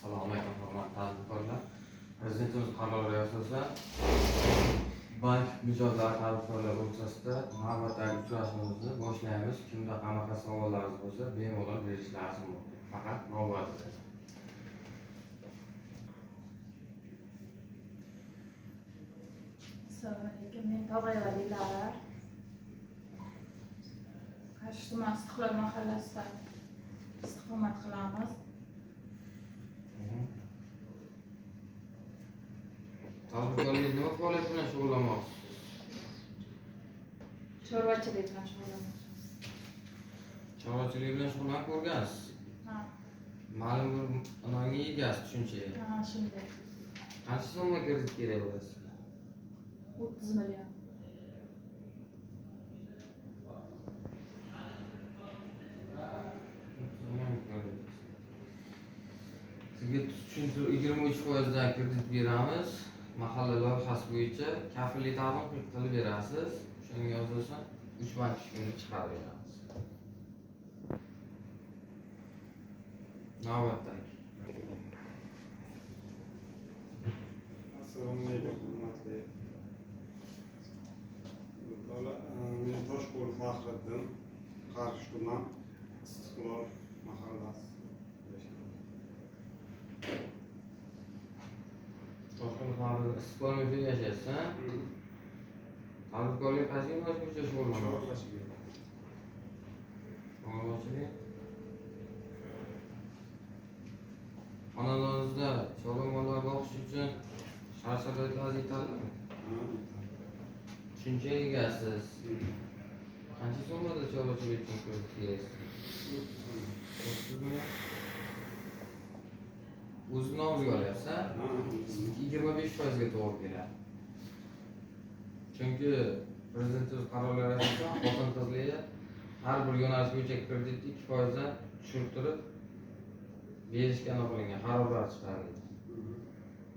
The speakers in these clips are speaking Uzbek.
Assalomu alaykum hurmatli tadbirkorlar. Prezidentimiz qarori asosida bank mijozlari tadbirkorlar o'rtasida navbatdagi uchrashuvimizni boshlaymiz. Kimda qanaqa savollaringiz bo'lsa, bemalol berishlaringiz mumkin. Faqat navbatida. Assalomu alaykum. Men Tog'ayeva Dilara. Qarshi tuman Istiqlol mahallasida istiqomat qilamiz. Tadbirkorlik nima faoliyat bilan shug'ullanmoqchisiz? Chorvachilik bilan shug'ullanamiz. Chorvachilik bilan shug'ullanib ko'rgansiz? Ha, Ma'lum bir unga egasiz tushunchaga. ha, shunday. Qancha so'mga kredit kerak bo'ladi sizga? 30 million. Sizga tushuntirib 23% dan kredit beramiz. Mahalla loyihasi bo'yicha kafillik ta'lim qilib berasiz. Shunga asosan 3 bank tushkunni chiqarib beramiz. Navbatdagi. Assalomu alaykum hurmatli do'stlar. Men Toshqulov Faxriddin, Qarshi tuman Istiqlol mahallasi. Toshkent istiqbolda yashaysan. Tadbirkorlik qaysi yo'nalish bo'yicha shug'ullanasiz? Chorvachilik. Xonadoningizda chorvalar boqish uchun shart-sharoitlar yetarlimi? Tushunchaga egasiz. Qancha so'mda chorvachilik uchun kredit berasiz? 30 million. O'zini nomizga olyapsan, 25% ga to'g'ri keladi. Chunki prezidentimiz qarorlari asosida xotin-qizlarga har bir yo'nalish bo'yicha kreditni 2% dan tushirtirib berishga aniqlangan qarorlar chiqarildi.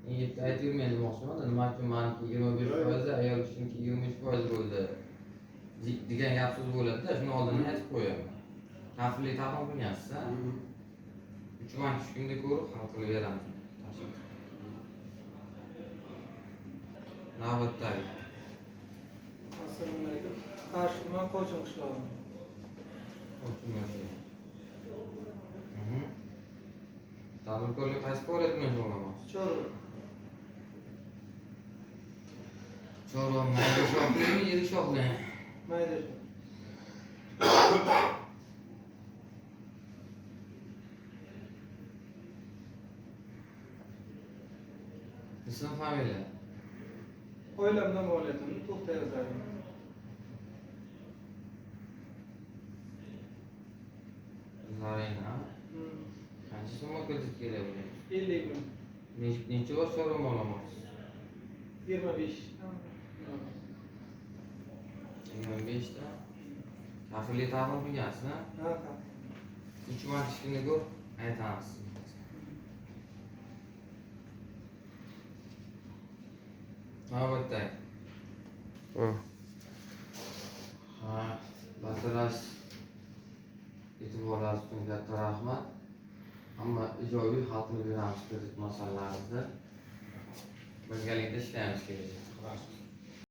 Yigitga aytayman demoqchiman, nima uchun meniki 25%, ayol kishiniki 23% bo'ldi degan gap so'z bo'ladi-da, shuni oldindan aytib qo'yaman. Kafillik ta'lim qilgansiz-a? 3 bank tushkunni ko'rib hal qilib beramiz. Navbatdagi. Assalomu alaykum. Qarshi tuman Qo'chim qishlog'i. Tadbirkorlik qaysi faoliyat bilan shug'ullanmoqchisiz? Chorva. Chorva mayda shoxlimi, yirik shoxlimi? Mayda. Ism, familiya? Oilamdan faoliyatimni to'xtay yozarim. Zarina. Qancha so'mga kredit kerak bo'ladi? 50 ming. Necha bor chorva olamoqchisiz? 25. 25 ta. Kafillik ta'lim qilgansiz, ha? Ha. 3 bank tushkunni ko'rib aytamiz. Navbatdagi. Ha, bartaraf e'tiboringiz uchun katta rahmat. Hamma ijobiy hal qilib beramiz kredit masalalarimizda. Birgalikda ishlaymiz kelajakda.